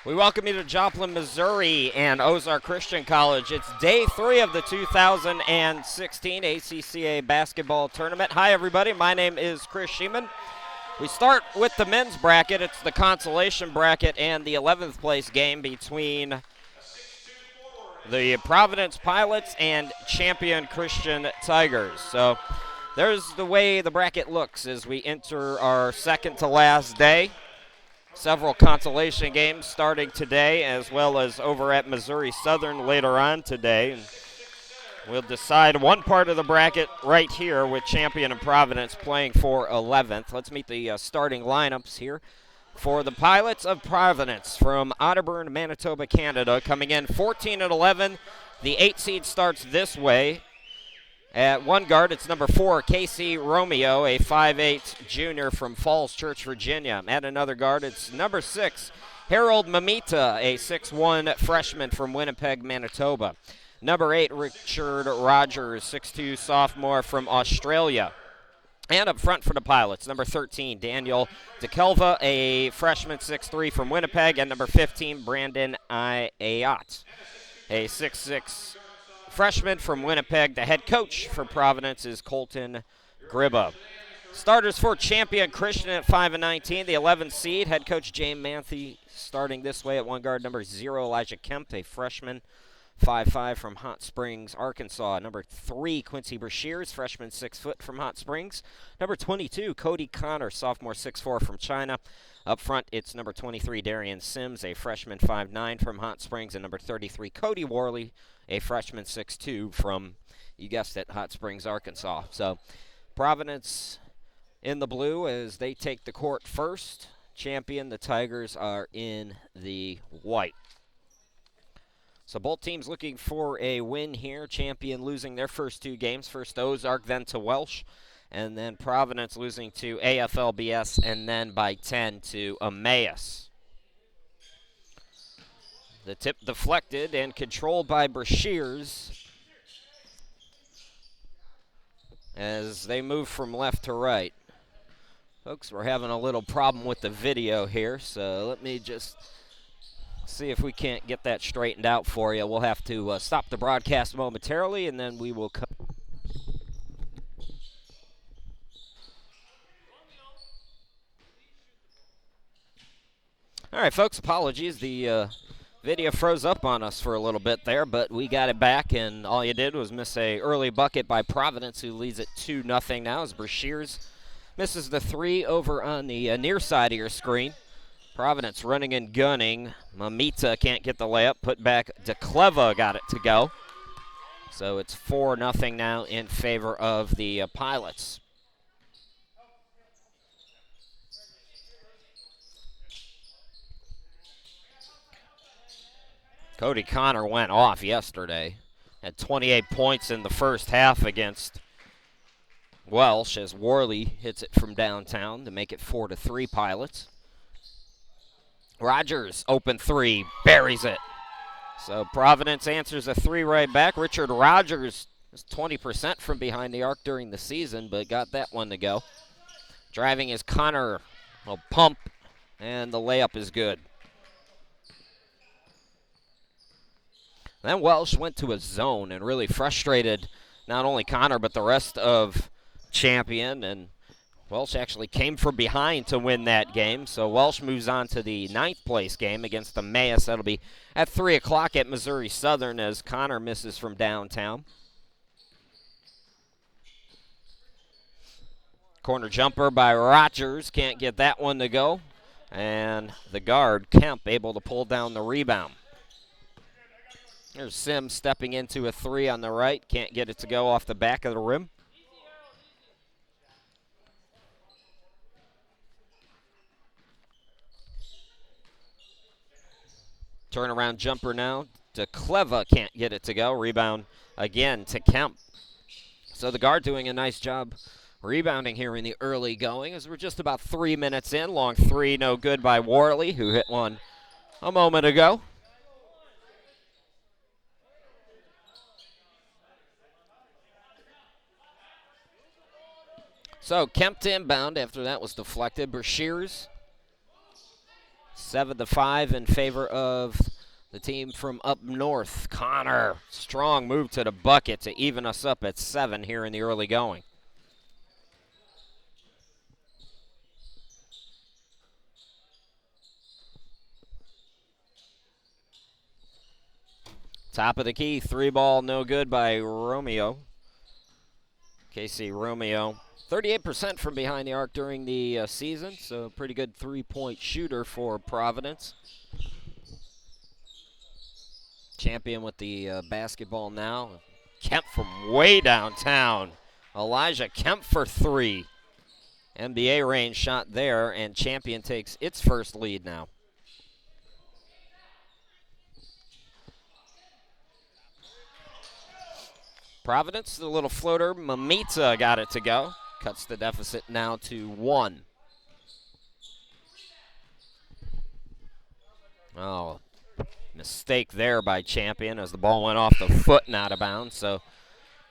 We welcome you to Joplin, Missouri and Ozark Christian College. It's day 3 of the 2016 ACCA basketball tournament. Hi, everybody. My name is Chris Sheeman. We start with the men's bracket. It's the consolation bracket and the 11th place game between the Providence Pilots and Champion Christian Tigers. So there's the way the bracket looks as we enter our second to last day. Several consolation games starting today, as well as over at Missouri Southern later on today. And we'll decide one part of the bracket right here with Champion and Providence playing for 11th. Let's meet the starting lineups here. For the Pilots of Providence from Otterburn, Manitoba, Canada, coming in 14-11. The 8 seed starts this way. At one guard, it's number 4, Casey Romeo, a 5'8 junior from Falls Church, Virginia. At another guard, it's number 6, Harold Mamita, a 6'1 freshman from Winnipeg, Manitoba. Number 8, Richard Rogers, 6'2 sophomore from Australia. And up front for the Pilots, number 13, Daniel DeKelva, a freshman 6'3 from Winnipeg. And number 15, Brandon Ayat, a 6'6 freshman from Winnipeg. The head coach for Providence is Colton Gribba. Starters for Champion Christian at 5-19, the 11th seed. Head coach James Manthe starting this way at one guard. Number 0, Elijah Kemp, a freshman, 5'5 from Hot Springs, Arkansas. Number 3, Quincy Brashears, freshman 6 foot from Hot Springs. Number 22, Cody Connor, sophomore 6'4 from China. Up front, it's number 23, Darian Sims, a freshman 5'9 from Hot Springs. And number 33, Cody Worley, a freshman 6'2 from, you guessed it, Hot Springs, Arkansas. So Providence in the blue as they take the court first. Champion, the Tigers, are in the white. So both teams looking for a win here. Champion losing their first 2 games. First Ozark, then to Welsh. And then Providence losing to AFLBS and then by 10 to Emmaus. The tip deflected and controlled by Brashears as they move from left to right. Folks, we're having a little problem with the video here, so let me just see if we can't get that straightened out for you. We'll have to stop the broadcast momentarily, and then we will come. All right, folks, apologies. The video froze up on us for a little bit there, but we got it back, and all you did was miss a early bucket by Providence, who leads it 2-0 now as Brashears misses the 3 over on the near side of your screen. Providence running and gunning. Mamita can't get the layup. Put back. DeCleva got it to go. So it's 4-0 now in favor of the Pilots. Cody Connor went off yesterday. Had 28 points in the first half against Welsh as Worley hits it from downtown to make it 4-3 Pilots. Rogers, open 3, buries it. So Providence answers a 3 right back. Richard Rogers is 20% from behind the arc during the season, but got that one to go. Driving is Connor, a pump, and the layup is good. Then Welsh went to a zone and really frustrated not only Connor but the rest of Champion, and Welsh actually came from behind to win that game. So Welsh moves on to the 9th place game against Emmaus. That'll be at 3 o'clock at Missouri Southern as Connor misses from downtown. Corner jumper by Rogers. Can't get that one to go. And the guard, Kemp, able to pull down the rebound. There's Sims stepping into a 3 on the right. Can't get it to go off the back of the rim. Turnaround jumper now. DeCleva can't get it to go. Rebound again to Kemp. So the guard doing a nice job rebounding here in the early going as we're just about 3 minutes in. Long 3, no good by Worley, who hit one a moment ago. So Kemp to inbound after that was deflected. Brashears 7-5 in favor of the team from up north. Connor, strong move to the bucket to even us up at 7 here in the early going. Top of the key, 3-ball, no good by Romeo. Casey Romeo, 38% from behind the arc during the season, so pretty good three-point shooter for Providence. Champion with the basketball now. Kemp from way downtown. Elijah Kemp for 3. NBA range shot there, and Champion takes its first lead now. Providence, the little floater, Mamita got it to go. Cuts the deficit now to 1. Oh, mistake there by Champion as the ball went off the foot and out of bounds. So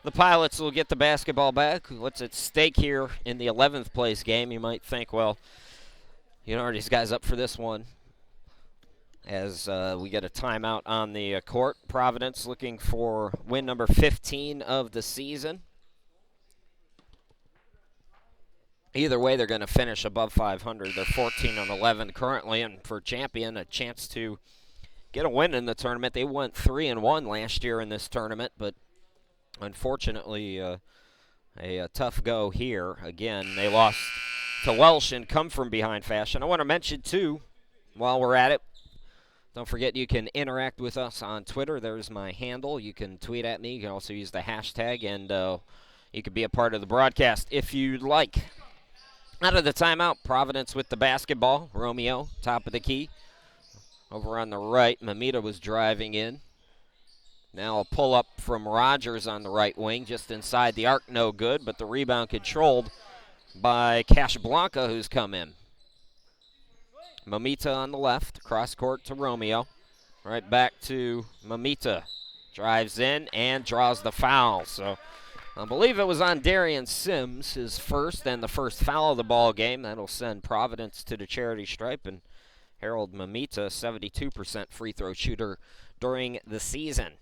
the Pilots will get the basketball back. What's at stake here in the 11th place game? You might think, well, these guys up for this one. As we get a timeout on the court. Providence looking for win number 15 of the season. Either way, they're going to finish above 500. They're 14-11 currently, and for Champion, a chance to get a win in the tournament. They went 3-1 last year in this tournament, but unfortunately, a tough go here. Again, they lost to Welsh in come-from-behind fashion. I want to mention, too, while we're at it, don't forget you can interact with us on Twitter. There's my handle. You can tweet at me. You can also use the hashtag, and you can be a part of the broadcast if you'd like. Out of the timeout, Providence with the basketball. Romeo, top of the key. Over on the right, Mamita was driving in. Now a pull-up from Rogers on the right wing, just inside the arc, no good, but the rebound controlled by Casablanca, who's come in. Mamita on the left, cross court to Romeo. Right back to Mamita. Drives in and draws the foul. So I believe it was on Darian Sims, his first and the first foul of the ball game. That'll send Providence to the charity stripe. And Harold Mamita, 72% free throw shooter during the season.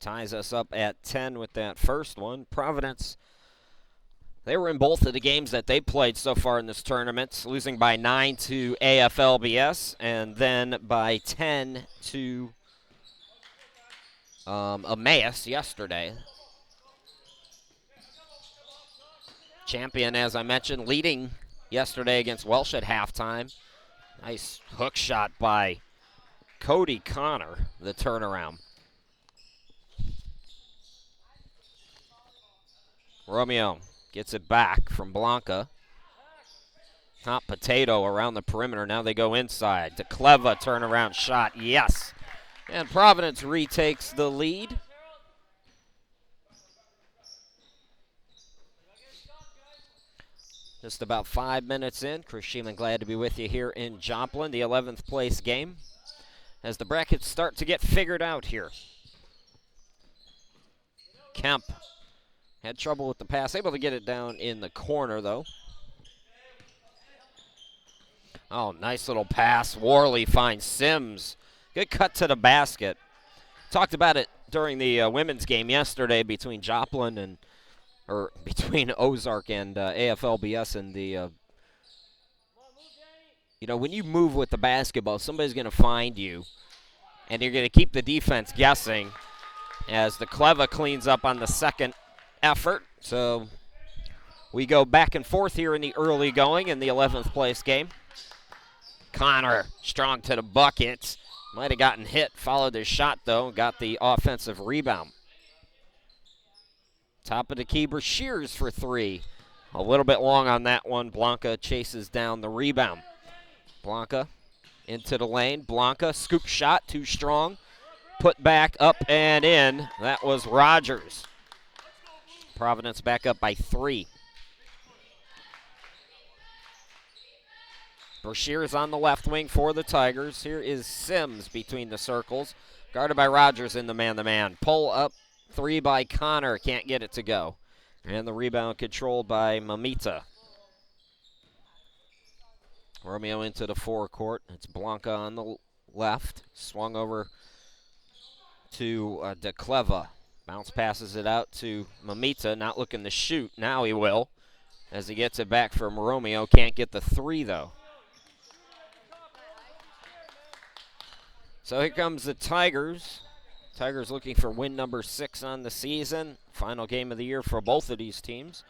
Ties us up at 10 with that first one. Providence, they were in both of the games that they played so far in this tournament, losing by 9 to AFLBS and then by 10 to Emmaus yesterday. Champion, as I mentioned, leading yesterday against Welsh at halftime. Nice hook shot by Cody Connor, the turnaround. Romeo gets it back from Blanca. Hot potato around the perimeter. Now they go inside. To Cleva, turnaround shot. Yes. And Providence retakes the lead. Just about 5 minutes in. Chris Sheeman, glad to be with you here in Joplin, the 11th place game, as the brackets start to get figured out here. Kemp had trouble with the pass, able to get it down in the corner, though. Oh, nice little pass. Worley finds Sims. Good cut to the basket. Talked about it during the women's game yesterday between Joplin and, or between Ozark and AFLBS and the, when you move with the basketball, somebody's going to find you, and you're going to keep the defense guessing as the Cleva cleans up on the second effort. So we go back and forth here in the early going in the 11th place game. Connor strong to the bucket. Might have gotten hit, followed his shot though, got the offensive rebound. Top of the key, Shears for 3. A little bit long on that one. Blanca chases down the rebound. Blanca into the lane. Blanca, scoop shot, too strong. Put back, up and in. That was Rogers. Providence back up by 3. Shears on the left wing for the Tigers. Here is Sims between the circles. Guarded by Rogers in the man-to-man. Pull up 3 by Connor. Can't get it to go. And the rebound controlled by Mamita. Romeo into the forecourt. It's Blanca on the left. Swung over to De Cleva. Bounce passes it out to Mamita. Not looking to shoot. Now he will. As he gets it back from Romeo. Can't get the three, though. So here comes the Tigers. Tigers looking for win number 6 on the season. Final game of the year for both of these teams.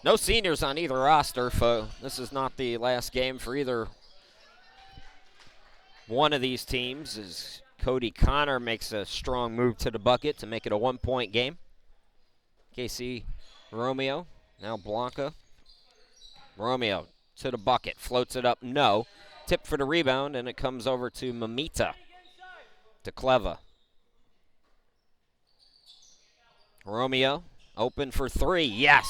No seniors on either roster, so this is not the last game for either one of these teams, as Cody Connor makes a strong move to the bucket to make it a 1-point game. KC Romeo, now Blanca. Romeo to the bucket, floats it up, no. Tip for the rebound, and it comes over to Mamita. De Cleva. Romeo, open for three, yes.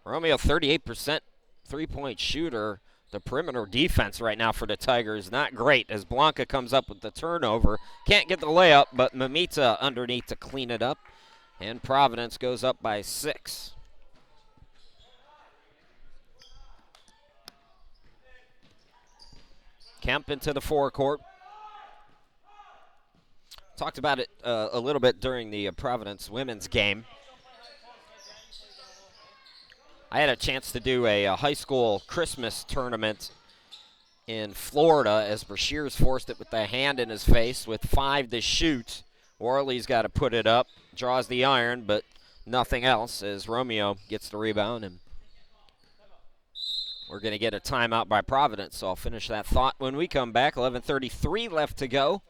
Romeo, 38% three-point shooter. The perimeter defense right now for the Tigers, not great, as Blanca comes up with the turnover. Can't get the layup, but Mamita underneath to clean it up. And Providence goes up by 6. Kemp into the forecourt. Talked about it a little bit during the Providence women's game. I had a chance to do a high school Christmas tournament in Florida as Brashears forced it with the hand in his face with 5 to shoot. Worley's got to put it up, draws the iron, but nothing else as Romeo gets the rebound. And we're going to get a timeout by Providence, so I'll finish that thought when we come back. 11:33 left to go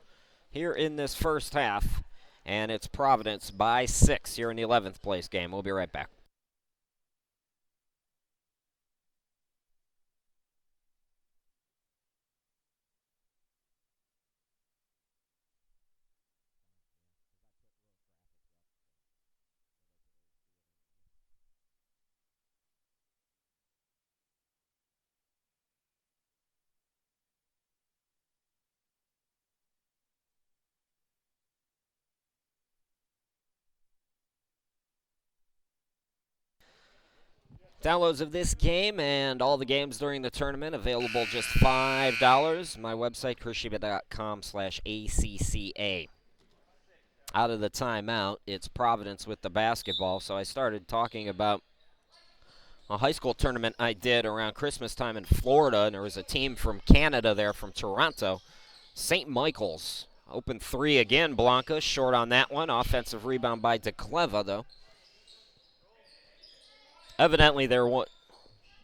here in this first half, and it's Providence by 6 here in the 11th place game. We'll be right back. Downloads of this game and all the games during the tournament available just $5. My website, chrisshiba.com/ACCA. Out of the timeout, it's Providence with the basketball. So I started talking about a high school tournament I did around Christmas time in Florida, and there was a team from Canada there, from Toronto. St. Michael's. Open three again, Blanca. Short on that one. Offensive rebound by De Cleva, though. Evidently, they're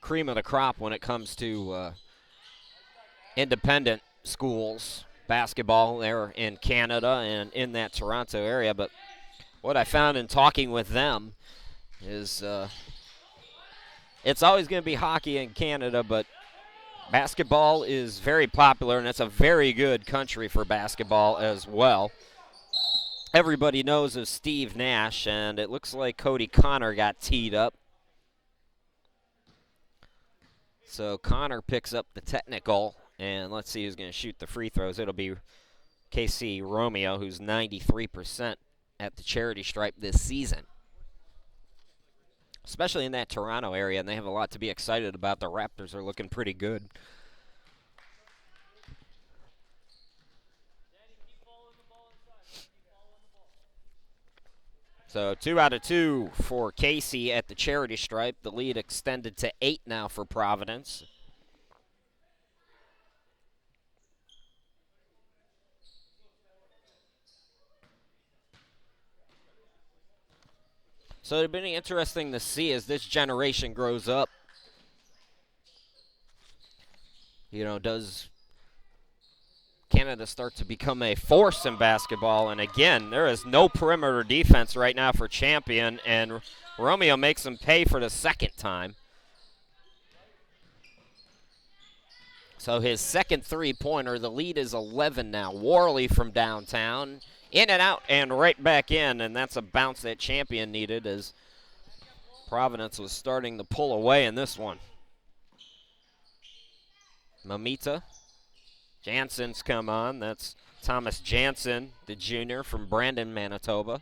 cream of the crop when it comes to independent schools basketball there in Canada and in that Toronto area. But what I found in talking with them is it's always going to be hockey in Canada, but basketball is very popular, and it's a very good country for basketball as well. Everybody knows of Steve Nash, and it looks like Cody Connor got teed up. So Connor picks up the technical, and let's see who's going to shoot the free throws. It'll be KC Romeo, who's 93% at the charity stripe this season. Especially in that Toronto area, and they have a lot to be excited about. The Raptors are looking pretty good. So 2 out of 2 for Casey at the charity stripe. The lead extended to 8 now for Providence. So it'll be interesting to see as this generation grows up. You know, does Canada start to become a force in basketball? And again, there is no perimeter defense right now for Champion, and Romeo makes them pay for the second time. So his second three-pointer, the lead is 11 now. Worley from downtown, in and out and right back in, and that's a bounce that Champion needed as Providence was starting to pull away in this one. Mamita. Jansen's come on. That's Thomas Jansen, the junior from Brandon, Manitoba.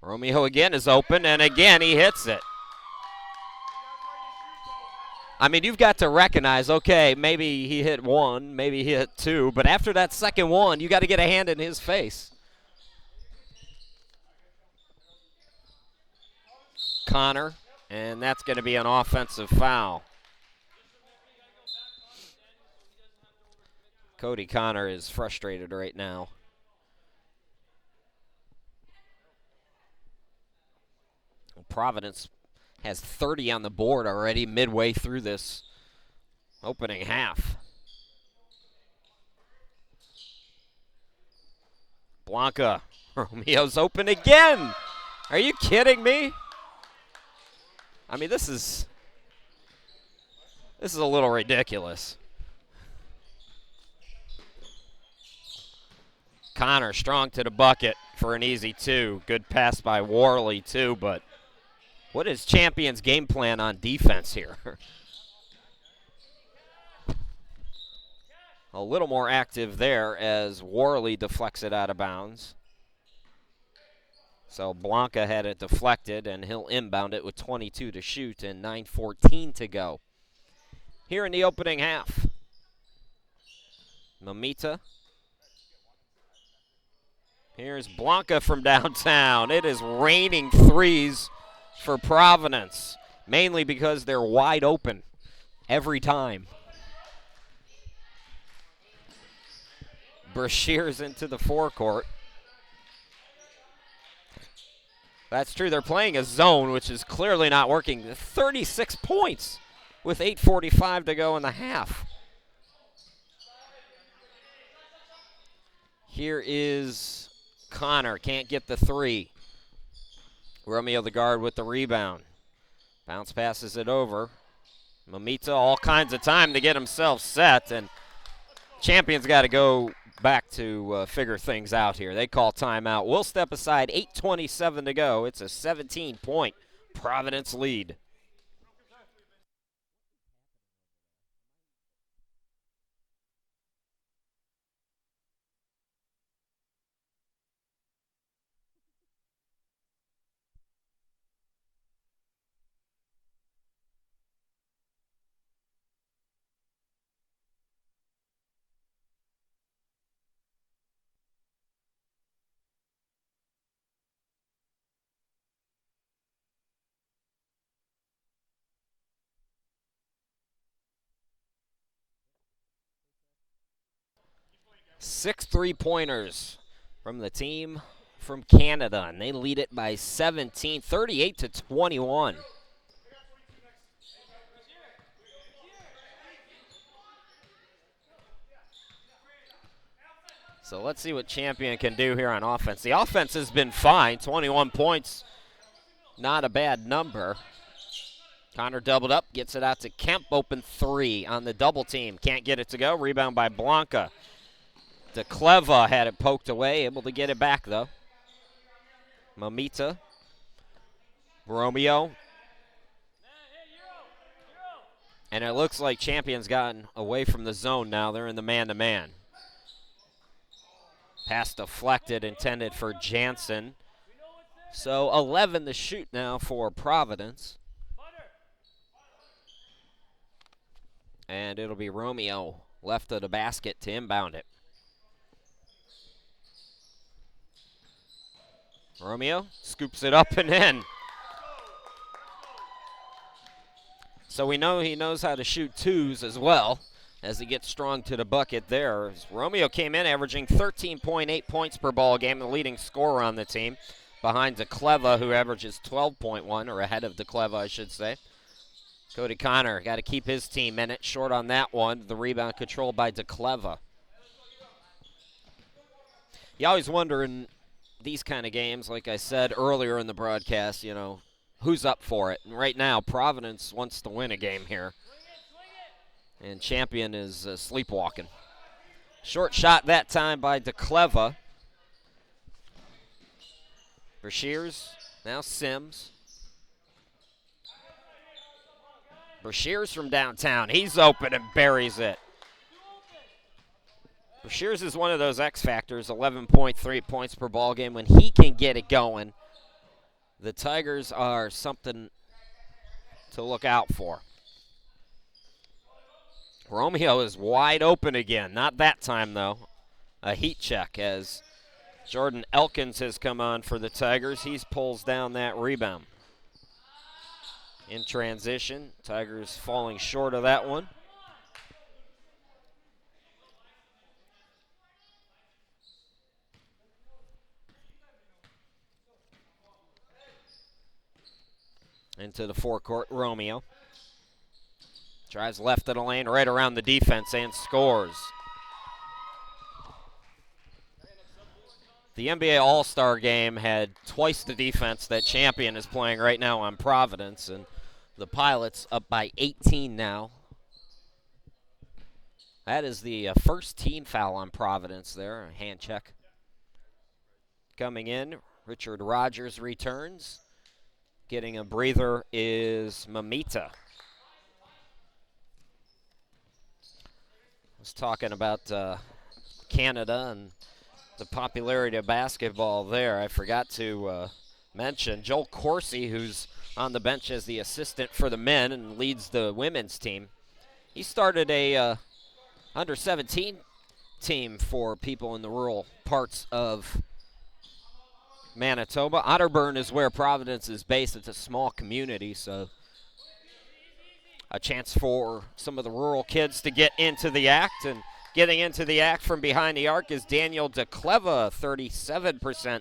Romeo again is open, and again he hits it. I mean, you've got to recognize, okay, maybe he hit one, maybe he hit two, but after that second one, you got to get a hand in his face. Connor, and that's going to be an offensive foul. Cody Connor is frustrated right now. Providence has 30 on the board already midway through this opening half. Blanca, Romeo's open again. Are you kidding me? I mean, this is a little ridiculous. Connor strong to the bucket for an easy two. Good pass by Worley too, but what is Champion's game plan on defense here? A little more active there as Worley deflects it out of bounds. So Blanca had it deflected, and he'll inbound it with 22 to shoot and 9:14 to go here in the opening half. Mamita. Here's Blanca from downtown. It is raining threes for Providence, mainly because they're wide open every time. Brashear's into the forecourt. That's true. They're playing a zone, which is clearly not working. 36 points with 8:45 to go in the half. Here is Connor. Can't get the three. Romeo the guard with the rebound. Bounce passes it over. Mamita all kinds of time to get himself set, and Champion's got to go back to figure things out here. They call timeout. We'll step aside. 8:27 to go. It's a 17-point Providence lead. Six three-pointers from the team from Canada, and they lead it by 17, 38 to 21. So let's see what Champion can do here on offense. The offense has been fine. 21 points, not a bad number. Connor doubled up, gets it out to Kemp, open three on the double team. Can't get it to go. Rebound by Blanca. DeCleva had it poked away, able to get it back though. Mamita. Romeo. And it looks like Champion's gotten away from the zone now. They're in the man-to-man. Pass deflected, intended for Jansen. So 11 to shoot now for Providence. And it'll be Romeo left of the basket to inbound it. Romeo scoops it up and in. So we know he knows how to shoot twos as well as he gets strong to the bucket there. Romeo came in averaging 13.8 points per ball game, the leading scorer on the team, behind DeCleva, who averages 12.1, or ahead of DeCleva, I should say. Cody Connor got to keep his team in it. Short on that one. The rebound controlled by DeCleva. You always wonder in these kind of games, like I said earlier in the broadcast, you know, who's up for it? And right now, Providence wants to win a game here. And Champion is sleepwalking. Short shot that time by DeCleva. Brashears, now Sims. Brashears from downtown. He's open and buries it. Brashears is one of those X factors, 11.3 points per ball game. When he can get it going, the Tigers are something to look out for. Romeo is wide open again. Not that time, though. A heat check as Jordan Elkins has come on for the Tigers. He pulls down that rebound. In transition, Tigers falling short of that one. Into the forecourt, Romeo. Drives left of the lane, right around the defense, and scores. The NBA All-Star game had twice the defense that Champion is playing right now on Providence, and the Pilots up by 18 now. That is the first team foul on Providence there, a hand check. Coming in, Richard Rogers returns. Getting a breather is Mamita. I was talking about Canada and the popularity of basketball there. I forgot to mention Joel Corsi, who's on the bench as the assistant for the men and leads the women's team. He started a under-17 team for people in the rural parts of Manitoba. Otterburn is where Providence is based. It's a small community, so a chance for some of the rural kids to get into the act. And getting into the act from behind the arc is Daniel DeCleva, 37%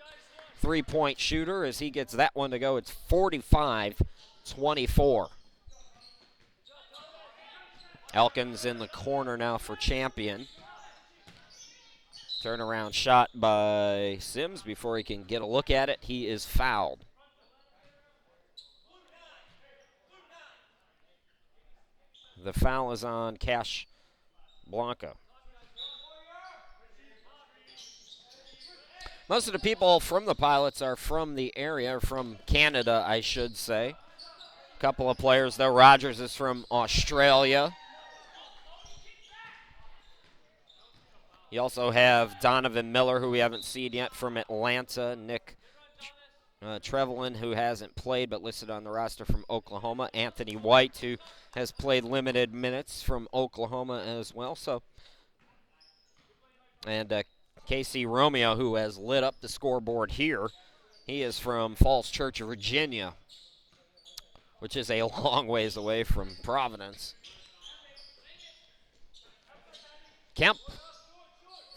three-point shooter. As he gets that one to go, it's 45-24. Elkins in the corner now for Champion. Turnaround shot by Sims before he can get a look at it. He is fouled. The foul is on Cash Blanca. Most of the people from the Pilots are from the area, from Canada, I should say. A couple of players, though. Rogers is from Australia. You also have Donovan Miller, who we haven't seen yet, from Atlanta. Nick Trevelyan, who hasn't played but listed on the roster from Oklahoma. Anthony White, who has played limited minutes from Oklahoma as well. And Casey Romeo, who has lit up the scoreboard here. He is from Falls Church, Virginia, which is a long ways away from Providence. Kemp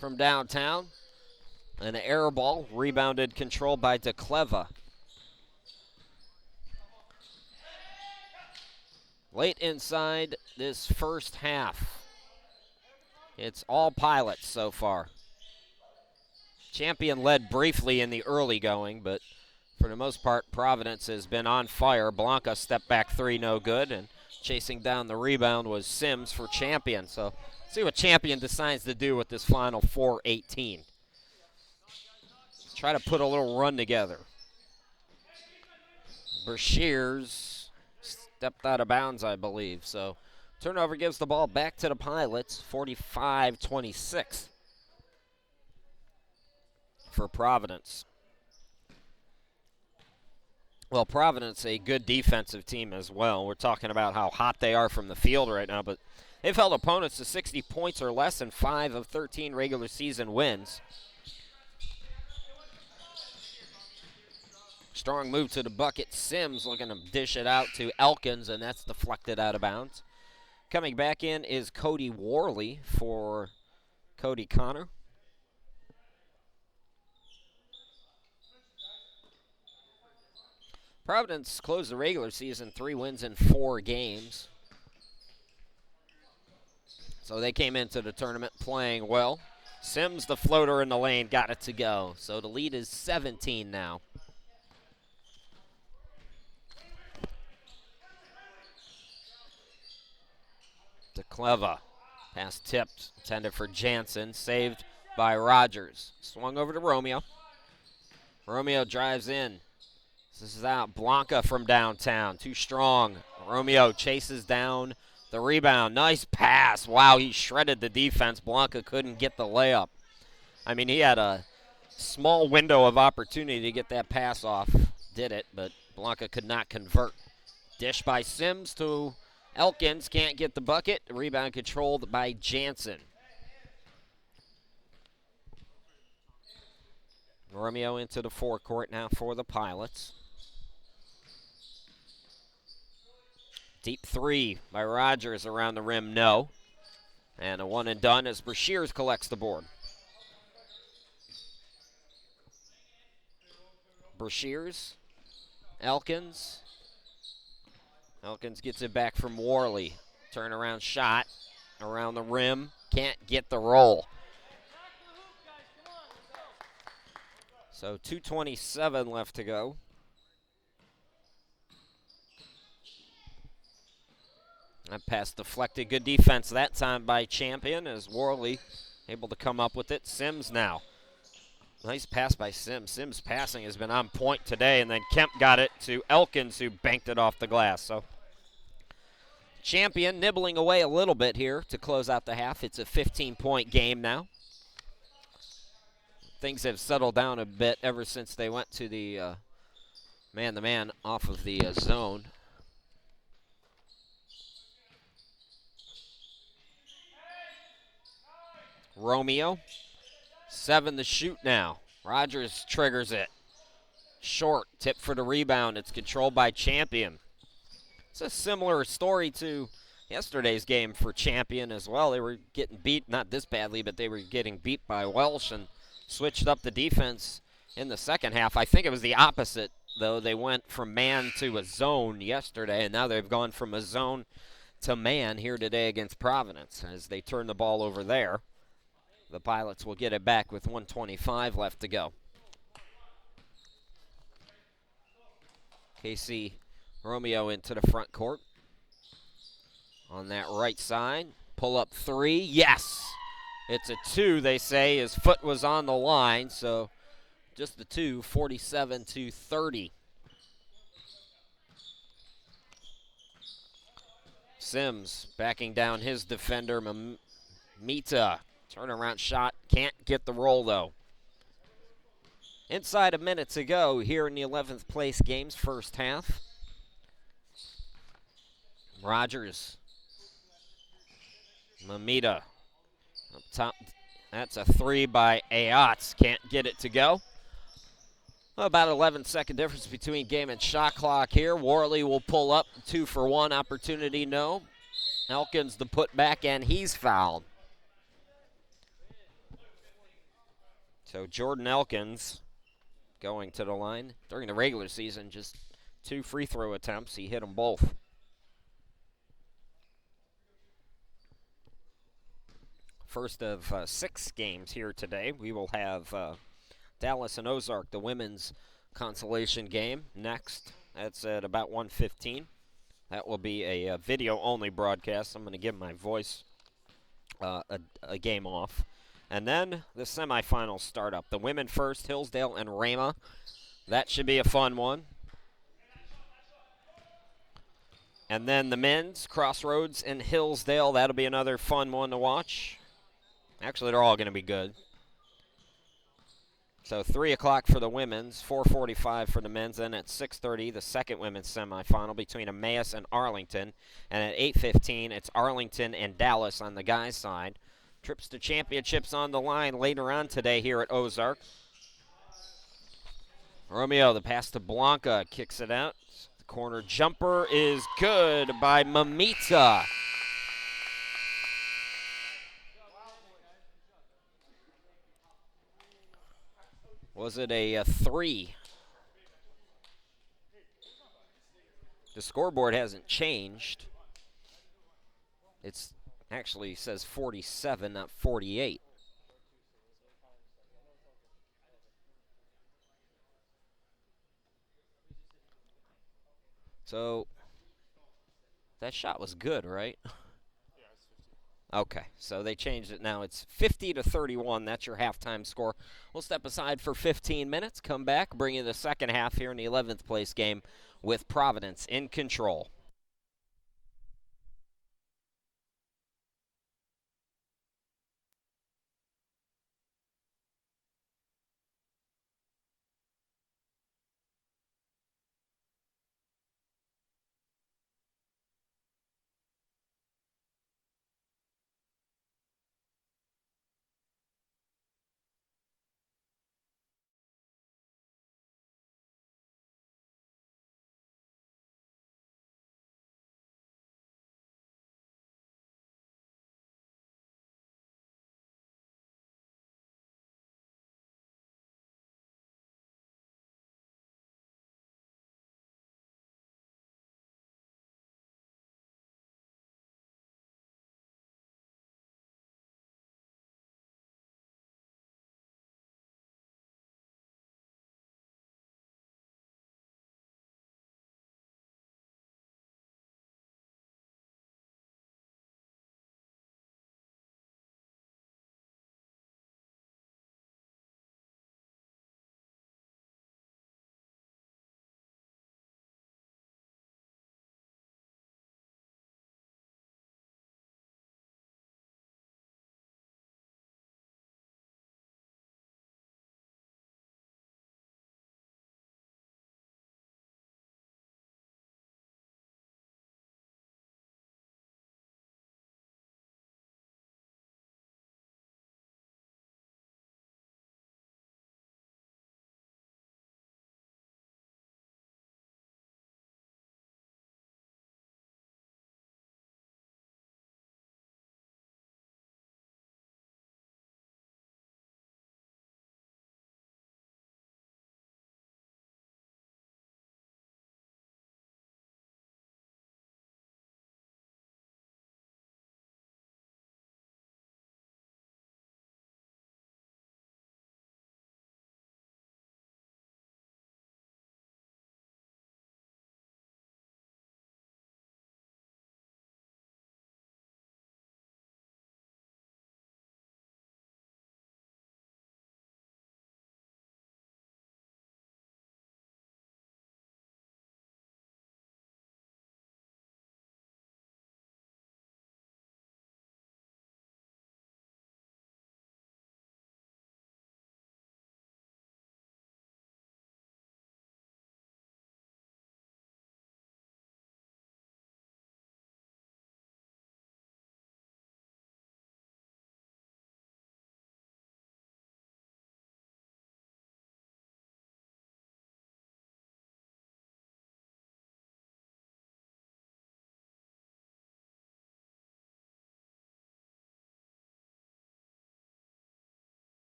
from downtown. An air ball, rebounded, controlled by DeCleva. Late inside this first half. It's all Pilots so far. Champion led briefly in the early going, but for the most part, Providence has been on fire. Blanca step back three, no good, and chasing down the rebound was Sims for Champion. So see what Champion decides to do with this final 4:18. Try to put a little run together. Brashears stepped out of bounds, I believe. So turnover gives the ball back to the Pilots, 45-26 for Providence. Well, Providence, a good defensive team as well. We're talking about how hot they are from the field right now, but they've held opponents to 60 points or less in 5 of 13 regular season wins. Strong move to the bucket. Sims looking to dish it out to Elkins, and that's deflected out of bounds. Coming back in is Cody Worley for Cody Connor. Providence closed the regular season 3 wins in 4 games. So they came into the tournament playing well. Sims, the floater in the lane, got it to go. So the lead is 17 now. DeCleva. Pass tipped, intended for Jansen, saved by Rogers. Swung over to Romeo. Romeo drives in. This is out. Blanca from downtown. Too strong. Romeo chases down the rebound. Nice pass. Wow, he shredded the defense. Blanca couldn't get the layup. I mean, he had a small window of opportunity to get that pass off. did it, but Blanca could not convert. Dish by Sims to Elkins, can't get the bucket. Rebound controlled by Jansen. Romeo into the forecourt now for the Pilots. Deep three by Rogers around the rim, no. And a one and done as Brashears collects the board. Brashears, Elkins. Elkins gets it back from Worley. Turnaround shot around the rim, can't get the roll. So 2:27 left to go. That pass deflected. Good defense that time by Champion as Worley able to come up with it. Sims now. Nice pass by Sims. Sims' passing has been on point today, and then Kemp got it to Elkins, who banked it off the glass. So Champion nibbling away a little bit here to close out the half. It's a 15-point game now. Things have settled down a bit ever since they went to the man-to-man off of the zone. Romeo, 7 to shoot now. Rogers triggers it. Short, tip for the rebound. It's controlled by Champion. It's a similar story to yesterday's game for Champion as well. They were getting beat, not this badly, but they were getting beat by Welsh and switched up the defense in the second half. I think it was the opposite, though. They went from man to a zone yesterday, and now they've gone from a zone to man here today against Providence as they turn the ball over there. The Pilots will get it back with 1:25 left to go. KC Romeo into the front court. On that right side, pull up three, yes! It's a 2, they say. His foot was on the line, so just the 2, 47-30. Sims backing down his defender, Mita. Turnaround shot, can't get the roll though. Inside a minute to go here in the 11th place game's first half. Rogers. Mamita up top. That's a 3 by Ayatz. Can't get it to go. About 11-second difference between game and shot clock here. Worley will pull up. 2-for-1 opportunity, no. Elkins the putback, and he's fouled. So Jordan Elkins going to the line. During the regular season, just 2 free throw attempts. He hit them both. First of 6 games here today. We will have Dallas and Ozark, the women's consolation game, next. That's at about 1:15. That will be a video-only broadcast. I'm going to give my voice a game off. And then the semifinals start up. The women first, Hillsdale and Rama. That should be a fun one. And then the men's, Crossroads and Hillsdale. That'll be another fun one to watch. Actually, they're all going to be good. So 3 o'clock for the women's, 4:45 for the men's. Then at 6:30, the second women's semifinal between Emmaus and Arlington. And at 8:15, it's Arlington and Dallas on the guys' side. Trips to championships on the line later on today here at Ozark. Romeo, the pass to Blanca, kicks it out. The corner jumper is good by Mamita. Was it a 3? The scoreboard hasn't changed. It's actually says 47, not 48. So that shot was good, right? Okay, so they changed it now. It's 50-31. That's your halftime score. We'll step aside for 15 minutes, come back, bring you the second half here in the 11th place game with Providence in control.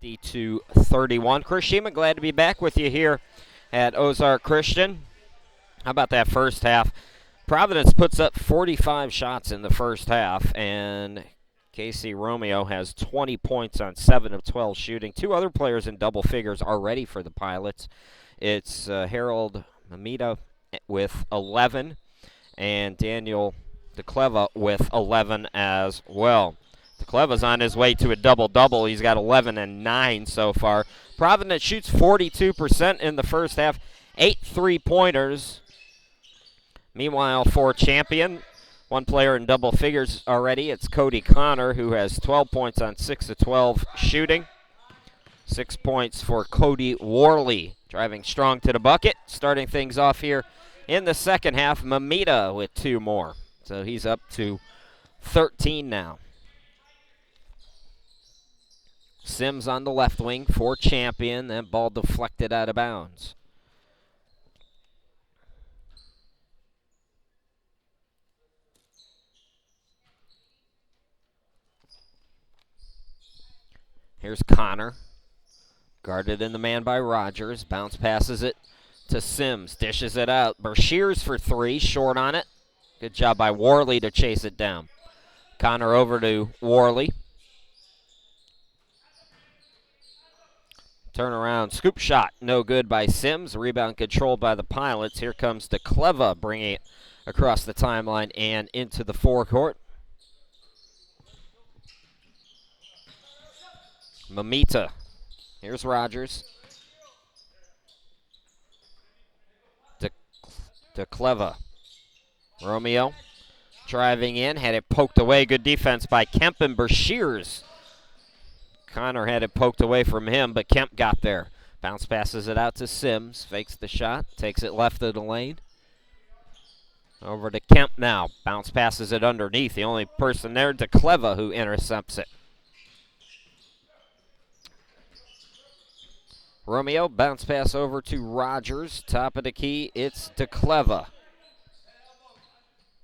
50-31. Chris Sheeman, glad to be back with you here at Ozark Christian. How about that first half? Providence puts up 45 shots in the first half, and Casey Romeo has 20 points on 7 of 12 shooting. Two other players in double figures already for the Pilots. It's Harold Mamita with 11 and Daniel DeCleva with 11 as well. DeCleva's on his way to a double-double. He's got 11 and 9 so far. Providence shoots 42% in the first half, 8 3-pointers. Meanwhile, for Champion, one player in double figures already. It's Cody Connor, who has 12 points on 6 of 12 shooting. 6 points for Cody Worley, driving strong to the bucket. Starting things off here in the second half, Mamita with 2 more. So he's up to 13 now. Sims on the left wing for Champion. That ball deflected out of bounds. Here's Connor. Guarded in the man by Rogers. Bounce passes it to Sims. Dishes it out. Bershears for 3. Short on it. Good job by Worley to chase it down. Connor over to Worley. Turnaround scoop shot. No good by Sims. Rebound controlled by the Pilots. Here comes DeCleva bringing it across the timeline and into the forecourt. Mamita. Here's Rogers. DeCleva. Romeo driving in. Had it poked away. Good defense by Kemp and Bershears. Connor had it poked away from him, but Kemp got there. Bounce passes it out to Sims. Fakes the shot. Takes it left of the lane. Over to Kemp now. Bounce passes it underneath. The only person there, DeCleva, who intercepts it. Romeo, bounce pass over to Rogers. Top of the key, it's DeCleva.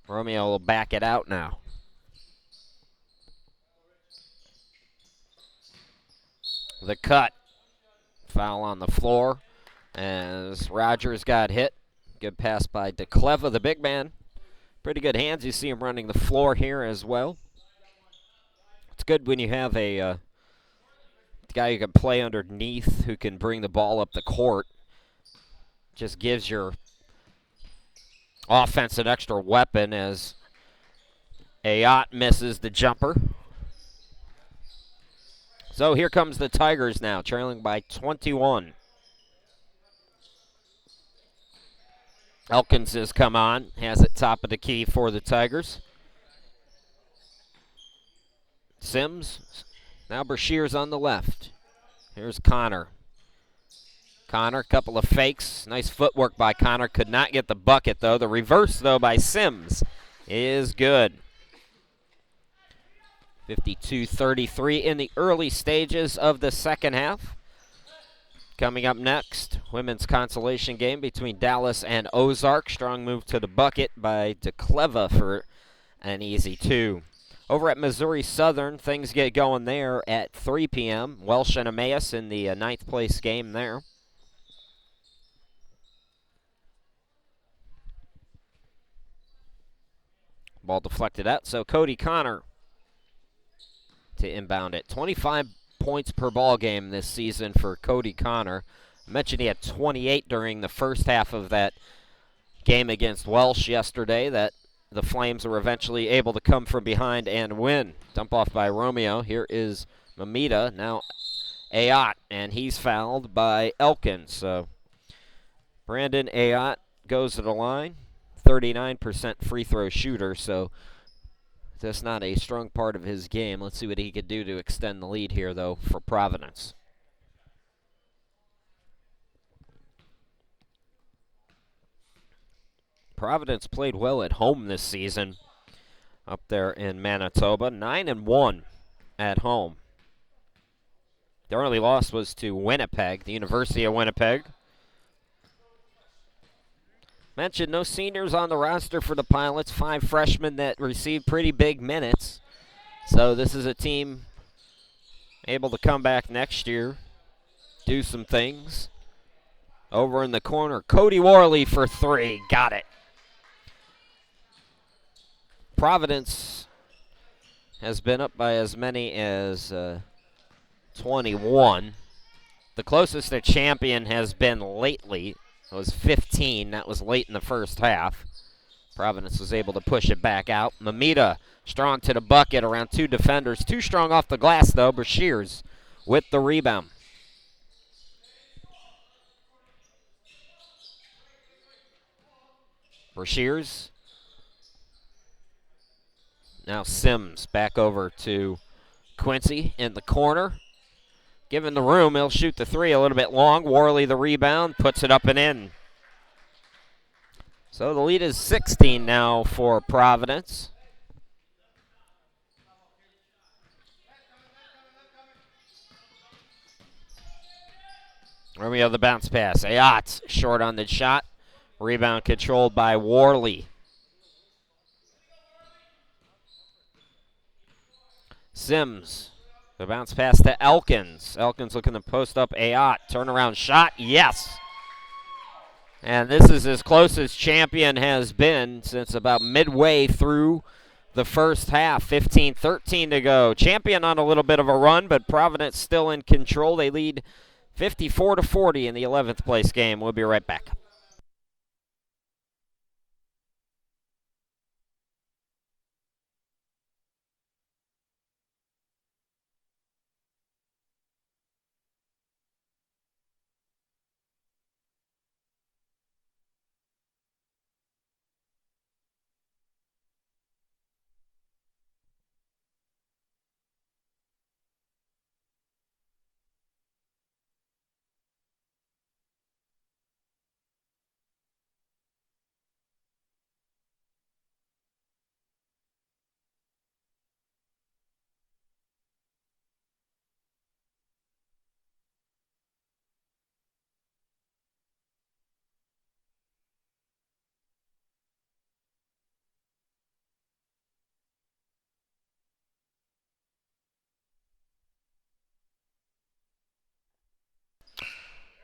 Romeo will back it out now. The cut. Foul on the floor as Rogers got hit. Good pass by DeCleva, the big man. Pretty good hands. You see him running the floor here as well. It's good when you have a guy who can play underneath, who can bring the ball up the court. Just gives your offense an extra weapon as Ayat misses the jumper. So here comes the Tigers now, trailing by 21. Elkins has come on, has it top of the key for the Tigers. Sims, now Bershears on the left. Here's Connor. Connor, couple of fakes. Nice footwork by Connor. Could not get the bucket, though. The reverse, though, by Sims is good. 52-33 in the early stages of the second half. Coming up next, women's consolation game between Dallas and Ozark. Strong move to the bucket by DeCleva for an easy 2. Over at Missouri Southern, things get going there at 3 p.m. Welsh and Emmaus in the 9th place game there. Ball deflected out, so Cody Connor to inbound it. 25 points per ball game this season for Cody Connor. I mentioned he had 28 during the first half of that game against Welsh yesterday that the Flames were eventually able to come from behind and win. Dump off by Romeo. Here is Mamita. Now Ayat, and he's fouled by Elkins. So Brandon Ayat goes to the line. 39% free throw shooter, so that's not a strong part of his game. Let's see what he could do to extend the lead here, though, for Providence. Providence played well at home this season up there in Manitoba. 9-1 at home. Their only loss was to Winnipeg, the University of Winnipeg. Mentioned no seniors on the roster for the Pilots. 5 freshmen that received pretty big minutes. So this is a team able to come back next year, do some things. Over in the corner, Cody Worley for three. Got it. Providence has been up by as many as 21. The closest their champion has been lately was 15. That was late in the first half. Providence was able to push it back out. Mamita strong to the bucket around two defenders. Too strong off the glass, though. Brashears with the rebound. Brashears. Now Sims back over to Quincy in the corner. Given the room, he'll shoot the three a little bit long. Worley the rebound, puts it up and in. So the lead is 16 now for Providence. Romeo the bounce pass. Ayat short on the shot. Rebound controlled by Worley. Sims. The bounce pass to Elkins. Elkins looking to post up Ayat. Turnaround shot. Yes. And this is as close as champion has been since about midway through the first half. 15-13 to go. Champion on a little bit of a run, but Providence still in control. They lead 54-40 in the 11th place game. We'll be right back.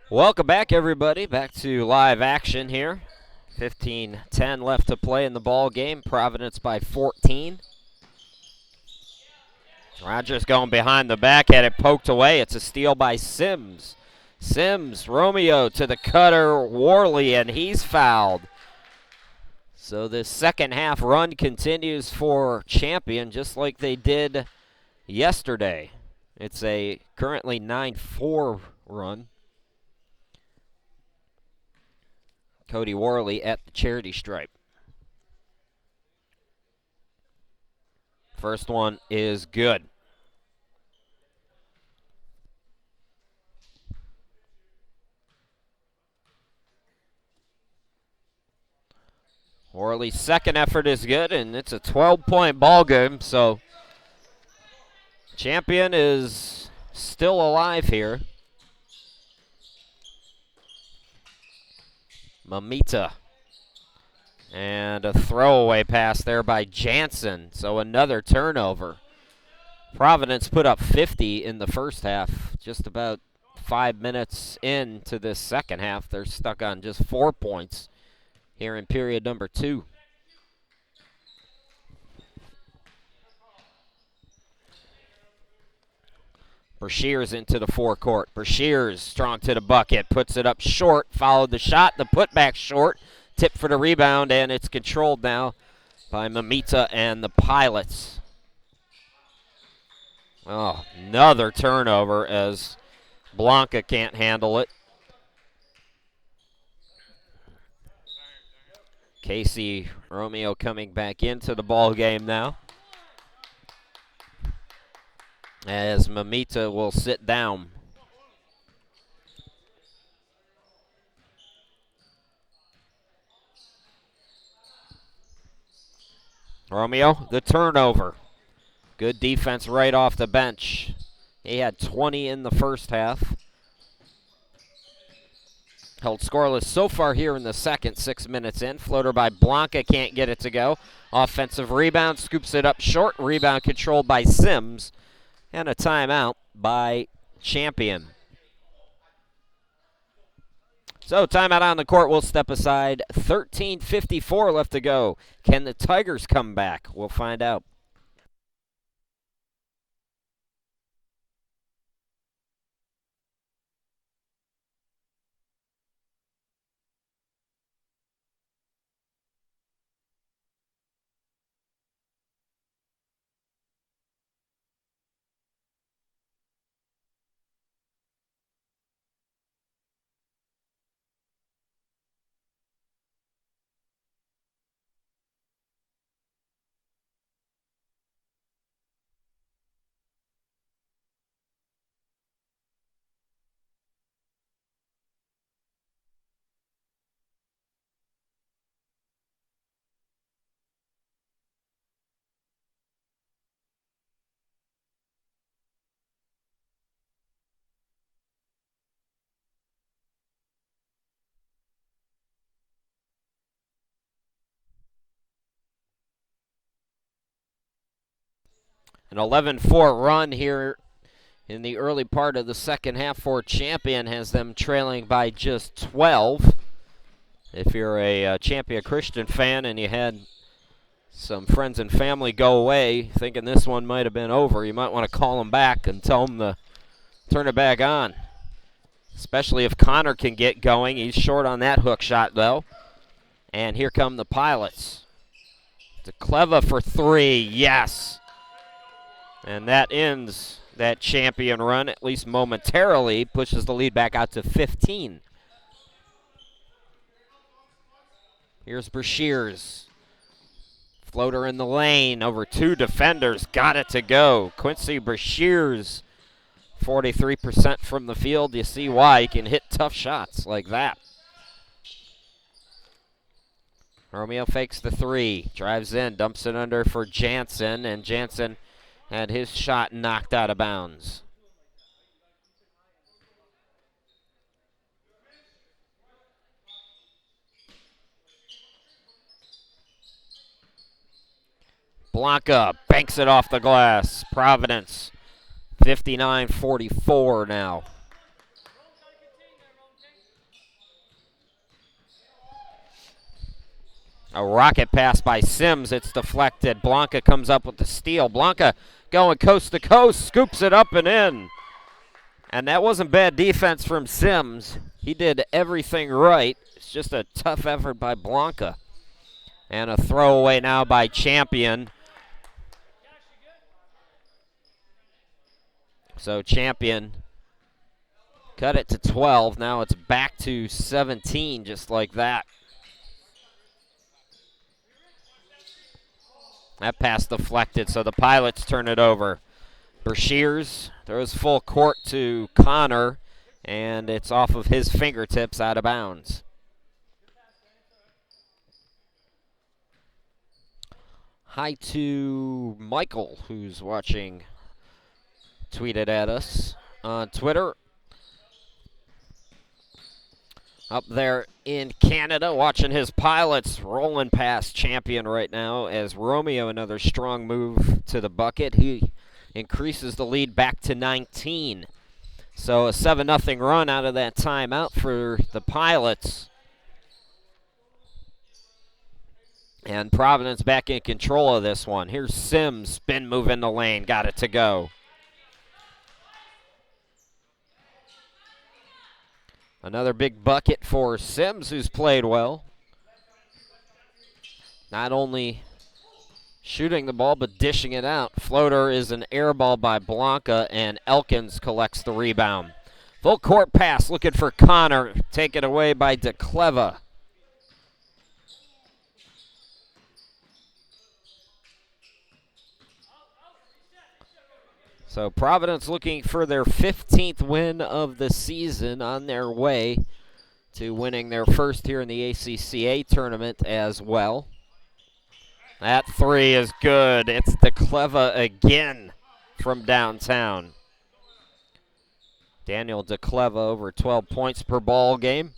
Welcome back, everybody. Back to live action here. 15-10 left to play in the ball game. Providence by 14. Rogers going behind the back, had it poked away. It's a steal by Sims. Sims, Romeo to the cutter, Worley, and he's fouled. So this second half run continues for champion, just like they did yesterday. It's a currently 9-4 run. Cody Worley at the charity stripe. First one is good. Worley's second effort is good, and it's a 12-point ball game, so champion is still alive here. Mamita. And a throwaway pass there by Jansen, so another turnover. Providence put up 50 in the first half. Just about 5 minutes into this second half, they're stuck on just 4 points here in period number 2. Brashears into the forecourt. Brashears strong to the bucket, puts it up short, followed the shot, the putback short, tip for the rebound, and it's controlled now by Mamita and the Pilots. Oh, another turnover as Blanca can't handle it. Casey Romeo coming back into the ball game now, as Mamita will sit down. Romeo, the turnover. Good defense right off the bench. He had 20 in the first half. Held scoreless so far here in the second, 6 minutes in. Floater by Blanca, can't get it to go. Offensive rebound, scoops it up short. Rebound controlled by Sims. And a timeout by Champion. So timeout on the court. We'll step aside. 13:54 left to go. Can the Tigers come back? We'll find out. An 11-4 run here in the early part of the second half for Champion has them trailing by just 12. If you're a Champion Christian fan and you had some friends and family go away thinking this one might have been over, you might want to call them back and tell them to turn it back on. Especially if Connor can get going. He's short on that hook shot, though. And here come the Pilots. DeCleva for three, yes. And that ends that Champion run, at least momentarily, pushes the lead back out to 15. Here's Brashears. Floater in the lane over two defenders. Got it to go. Quincy Brashears, 43% from the field. You see why he can hit tough shots like that. Romeo fakes the three. Drives in. Dumps it under for Jansen. And Jansen had his shot knocked out of bounds. Blanca banks it off the glass. Providence, 59-44 now. A rocket pass by Sims. It's deflected. Blanca comes up with the steal. Blanca going coast to coast, scoops it up and in. And that wasn't bad defense from Sims. He did everything right. It's just a tough effort by Blanca. And a throwaway now by Champion. So Champion cut it to 12. Now it's back to 17 just like that. That pass deflected, so the Pilots turn it over. Brashears throws full court to Connor, and it's off of his fingertips out of bounds. Hi to Michael, who's watching, tweeted at us on Twitter. Up there in Canada, watching his Pilots rolling past Champion right now as Romeo, another strong move to the bucket. He increases the lead back to 19. So a 7-0 run out of that timeout for the Pilots. And Providence back in control of this one. Here's Sims, spin move in the lane, got it to go. Another big bucket for Sims, who's played well. Not only shooting the ball, but dishing it out. Floater is an air ball by Blanca, and Elkins collects the rebound. Full court pass, looking for Connor. Taken away by DeCleva. So Providence looking for their 15th win of the season, on their way to winning their first here in the ACCA tournament as well. That three is good. It's DeCleva again from downtown. Daniel DeCleva over 12 points per ball game.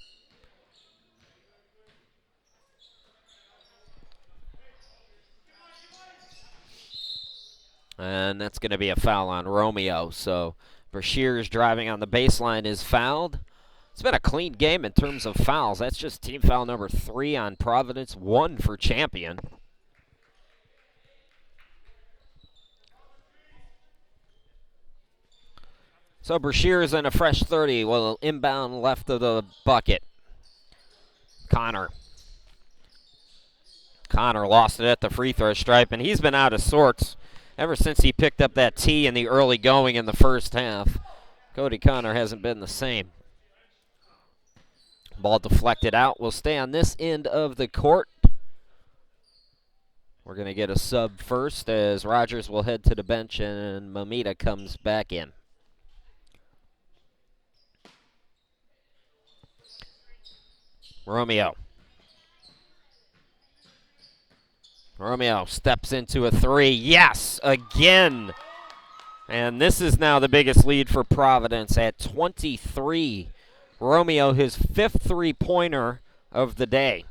And that's going to be a foul on Romeo. So Brashears driving on the baseline is fouled. It's been a clean game in terms of fouls. That's just team foul number 3 on Providence, 1 for Champion. So Brashears and a fresh 30 will inbound left of the bucket. Connor lost it at the free throw stripe, and he's been out of sorts ever since he picked up that tee in the early going in the first half. Cody Connor hasn't been the same. Ball deflected out. Will stay on this end of the court. We're going to get a sub first as Rogers will head to the bench and Mamita comes back in. Romeo steps into a 3. Yes, again. And this is now the biggest lead for Providence at 23. Romeo, his 5th three-pointer of the day.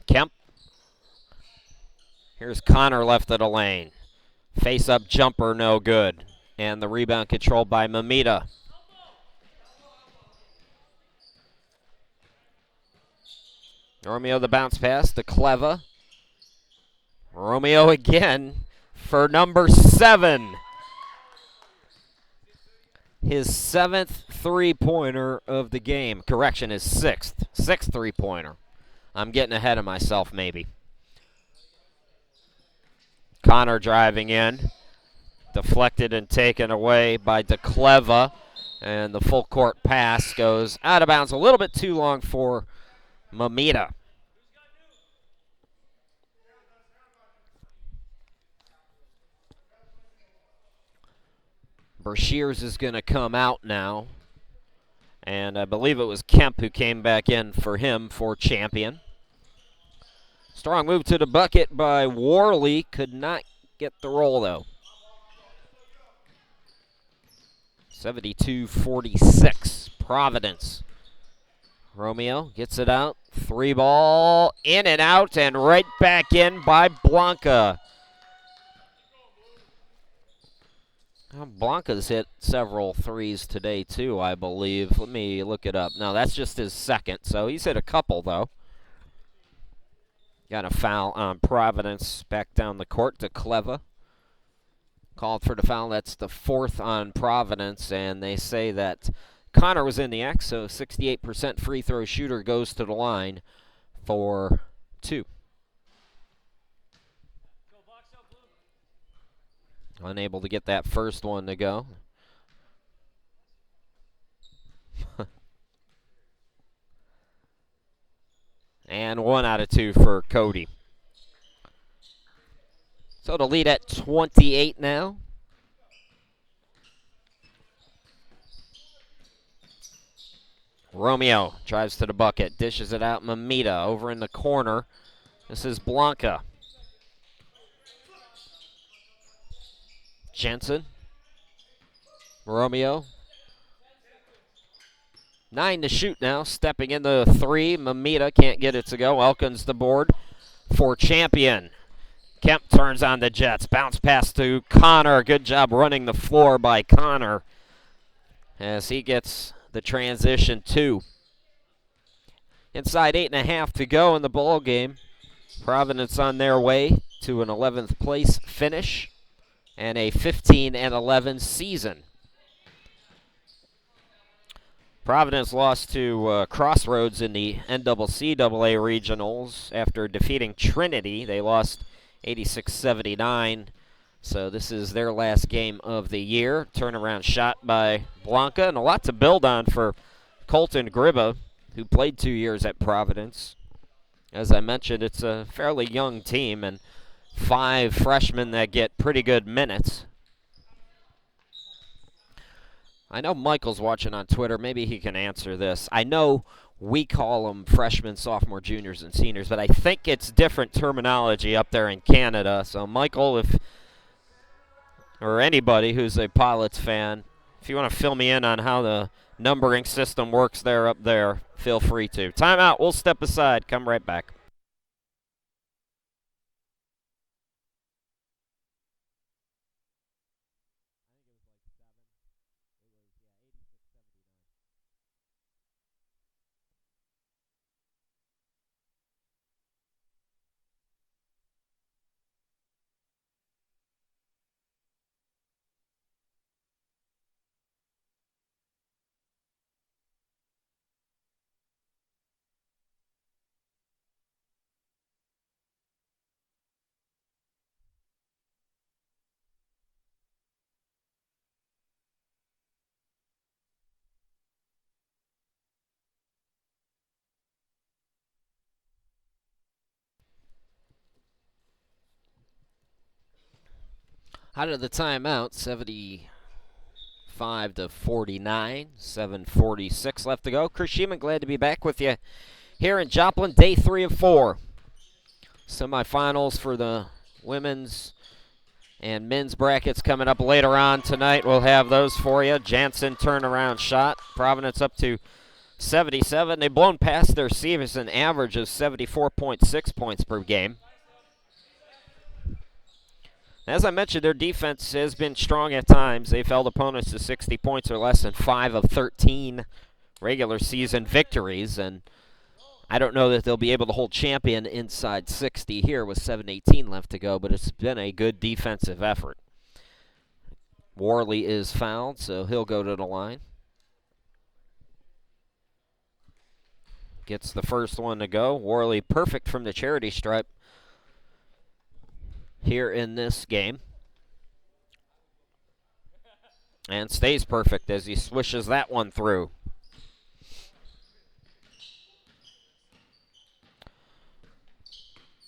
Kemp. Here's Connor left of the lane. Face-up jumper, no good. And the rebound controlled by Mamita. Romeo the bounce pass to Cleva. Romeo again for number 7. His 7th three-pointer of the game. Correction, his 6th. 6th three-pointer. I'm getting ahead of myself maybe. Connor driving in. Deflected and taken away by DeCleva. And the full court pass goes out of bounds a little bit too long for Mamita. Brashears is going to come out now. And I believe it was Kemp who came back in for him for Champion. Strong move to the bucket by Worley. Could not get the roll, though. 72-46, Providence. Romeo gets it out. 3 ball, in and out, and right back in by Blanca. Blanca's hit several threes today, too, I believe. Let me look it up. No, that's just his 2nd, so he's hit a couple, though. Got a foul on Providence back down the court to Cleva. Called for the foul. That's the 4th on Providence, and they say that Connor was in the act, so 68% free throw shooter goes to the line for 2. Unable to get that first one to go. And 1 out of 2 for Cody. So to lead at 28 now. Romeo drives to the bucket, dishes it out. Mamita over in the corner. This is Blanca. Jensen. Romeo. 9 to shoot now. Stepping in the 3. Mamita can't get it to go. Elkins the board for Champion. Kemp turns on the Jets. Bounce pass to Connor. Good job running the floor by Connor as he gets the transition 2. Inside 8.5 to go in the ball game. Providence on their way to an 11th place finish and a 15-11 season. Providence lost to Crossroads in the NCCAA regionals after defeating Trinity. They lost 86-79. So this is their last game of the year. Turnaround shot by Blanca, and a lot to build on for Colton Gribba, who played 2 years at Providence. As I mentioned, it's a fairly young team, and 5 freshmen that get pretty good minutes. I know Michael's watching on Twitter. Maybe he can answer this. I know we call them freshmen, sophomore, juniors, and seniors, but I think it's different terminology up there in Canada. So, Michael, or anybody who's a Pilots fan, if you want to fill me in on how the numbering system works there up there, feel free to. Timeout. We'll step aside. Come right back. Out of the timeout, 75-49, 7:46 left to go. Chris Sheeman, glad to be back with you here in Joplin, day 3 of 4. Semifinals for the women's and men's brackets coming up later on tonight. We'll have those for you. Jansen turnaround shot. Providence up to 77. They've blown past their season average of 74.6 points per game. As I mentioned, their defense has been strong at times. They've held opponents to 60 points or less in 5 of 13 regular season victories, and I don't know that they'll be able to hold champion inside 60 here with 7:18 left to go, but it's been a good defensive effort. Worley is fouled, so he'll go to the line. Gets the first one to go. Worley perfect from the charity stripe here in this game. And stays perfect as he swishes that one through.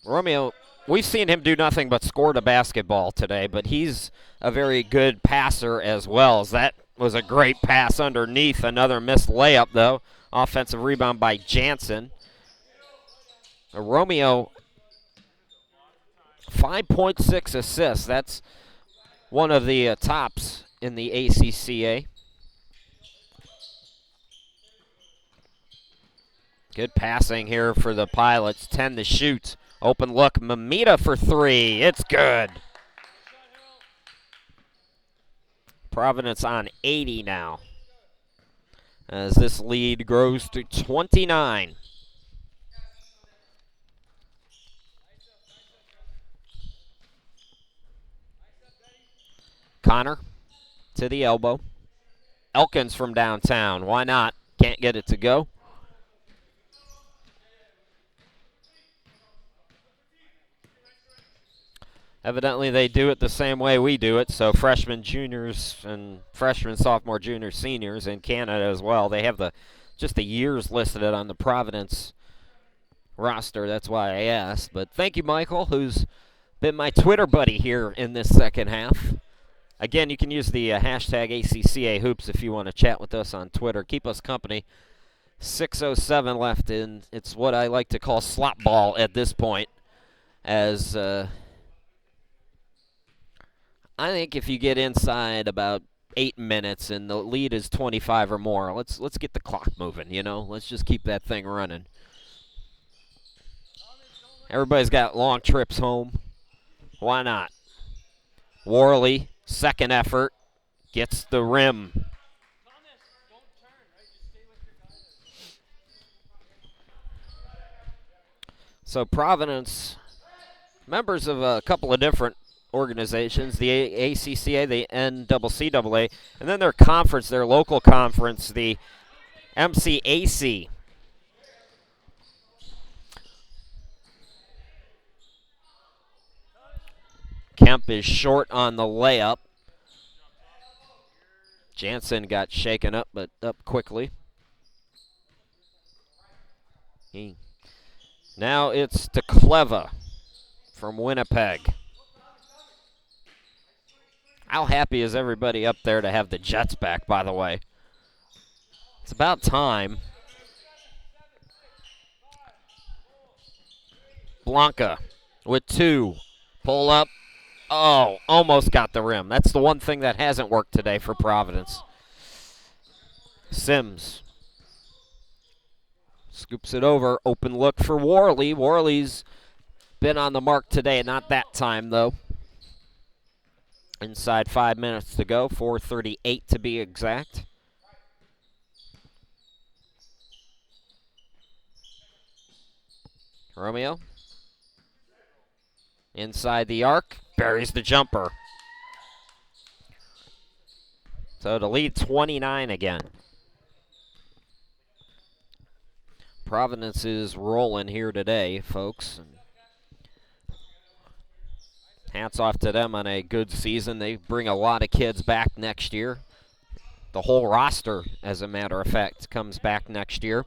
Romeo, we've seen him do nothing but score the basketball today, but he's a very good passer as well. As that was a great pass underneath. Another missed layup, though. Offensive rebound by Jansen. Romeo, 5.6 assists. That's one of the tops in the ACCA. Good passing here for the Pilots. 10 to shoot. Open look, Mamita for 3. It's good. Providence on 80 now, as this lead grows to 29. Connor to the elbow. Elkins from downtown. Why not? Can't get it to go. Evidently, they do it the same way we do it. So freshmen, juniors, and freshmen, sophomore, juniors, seniors in Canada as well. They have just the years listed on the Providence roster. That's why I asked. But thank you, Michael, who's been my Twitter buddy here in this second half. Again, you can use the hashtag ACCA Hoops if you want to chat with us on Twitter. Keep us company. 6:07 left, and it's what I like to call slop ball at this point, as I think if you get inside about 8 minutes and the lead is 25 or more, let's get the clock moving, you know? Let's just keep that thing running. Everybody's got long trips home. Why not? Worley, second effort, gets the rim. So Providence, members of a couple of different organizations, the ACCA, the NCCAA, and then their conference, their local conference, the MCAC. Kemp is short on the layup. Jansen got shaken up, but up quickly. Now it's to Cleva from Winnipeg. How happy is everybody up there to have the Jets back, by the way? It's about time. Blanca with 2. Pull up. Oh, almost got the rim. That's the one thing that hasn't worked today for Providence. Sims scoops it over. Open look for Worley. Worley's been on the mark today. Not that time, though. Inside 5 minutes to go. 4:38 to be exact. Romeo. Inside the arc. Buries the jumper. So to lead 29 again. Providence is rolling here today, folks. Hats off to them on a good season. They bring a lot of kids back next year. The whole roster, as a matter of fact, comes back next year.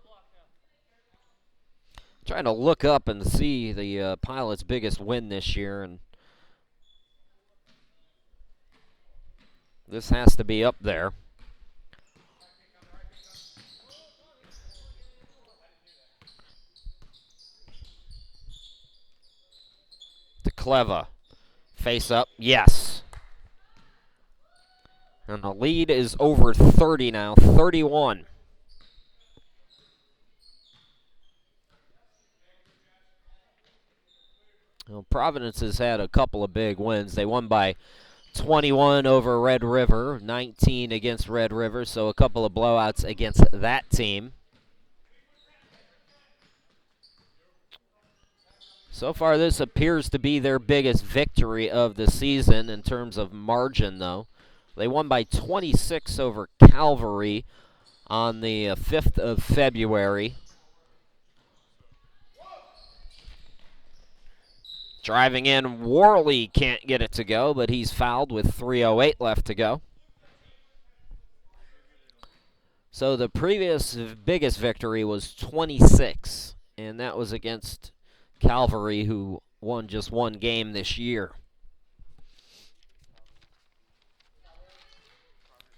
Trying to look up and see the Pilots' biggest win this year, and This has to be up there. To Cleva. Face up. Yes. And the lead is over 30 now. 31. Well, Providence has had a couple of big wins. They won by 21 over Red River, 19 against Red River, so a couple of blowouts against that team. So far, this appears to be their biggest victory of the season in terms of margin, though. They won by 26 over Calvary on the 5th of February. Driving in, Worley can't get it to go, but he's fouled with 3:08 left to go. So the previous biggest victory was 26, and that was against Calvary, who won just one game this year.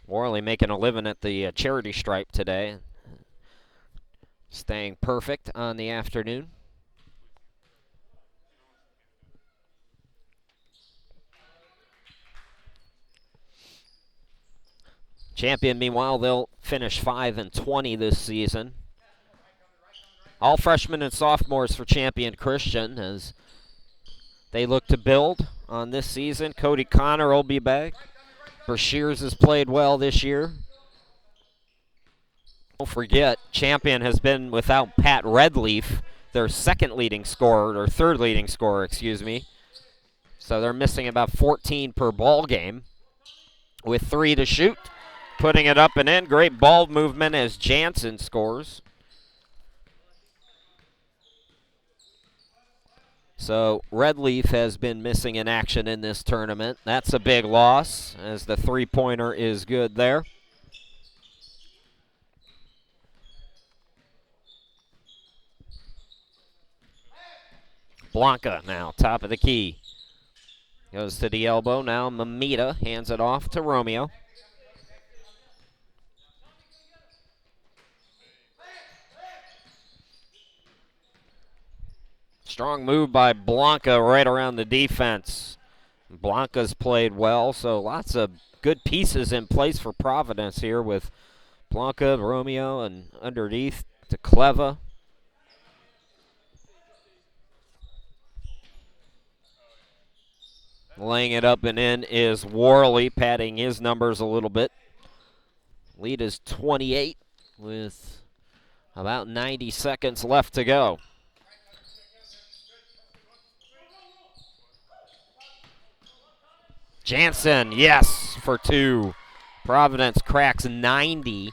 Worley making a living at the charity stripe today. Staying perfect on the afternoon. Champion, meanwhile, they'll finish 5-20 this season. All freshmen and sophomores for Champion Christian as they look to build on this season. Cody Connor will be back. Brashears has played well this year. Don't forget, Champion has been without Pat Redleaf, their third leading scorer, excuse me. So they're missing about 14 per ball game with 3 to shoot. Putting it up and in. Great ball movement as Jansen scores. So Redleaf has been missing in action in this tournament. That's a big loss as the three-pointer is good there. Blanca now, top of the key. Goes to the elbow. Now Mamita hands it off to Romeo. Strong move by Blanca right around the defense. Blanca's played well, so lots of good pieces in place for Providence here with Blanca, Romeo, and underneath to Cleva. Laying it up and in is Worley, padding his numbers a little bit. Lead is 28 with about 90 seconds left to go. Jansen, yes, for 2. Providence cracks 90.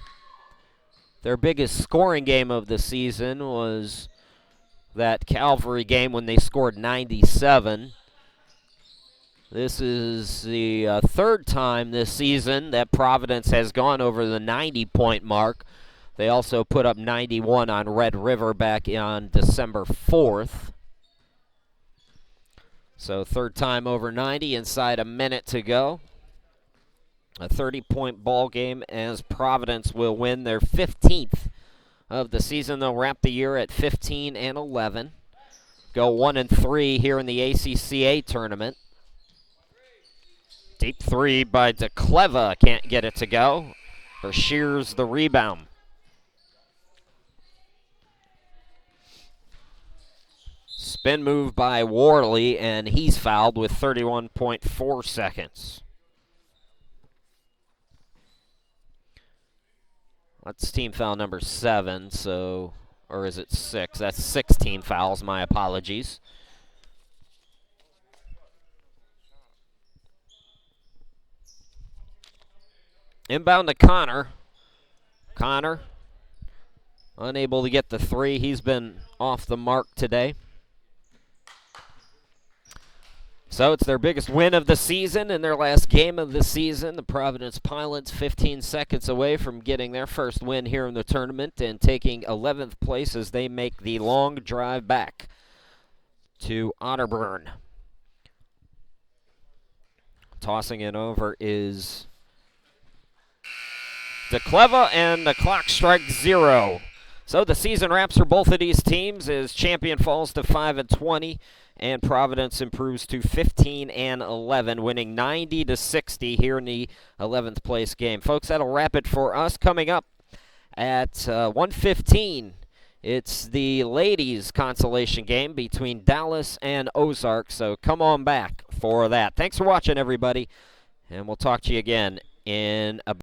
Their biggest scoring game of the season was that Calvary game when they scored 97. This is the third time this season that Providence has gone over the 90-point mark. They also put up 91 on Red River back on December 4th. So third time over 90, inside a minute to go. A 30-point ball game as Providence will win their 15th of the season. They'll wrap the year at 15-11. Go 1-3 here in the ACCA tournament. Deep three by DeCleva, can't get it to go. Shears the rebound. Spin move by Worley, and he's fouled with 31.4 seconds. That's team foul number 7, so, or is it 6? That's 16 fouls, my apologies. Inbound to Connor. Connor, unable to get the 3. He's been off the mark today. So it's their biggest win of the season and their last game of the season. The Providence Pilots 15 seconds away from getting their first win here in the tournament and taking 11th place as they make the long drive back to Otterburn. Tossing it over is DeCleva, and the clock strikes 0. So the season wraps for both of these teams as Champion falls to 5-20, and Providence improves to 15-11, winning 90-60 here in the 11th place game. Folks, that'll wrap it for us. Coming up at 1:15, it's the ladies' consolation game between Dallas and Ozark, so come on back for that. Thanks for watching, everybody, and we'll talk to you again in a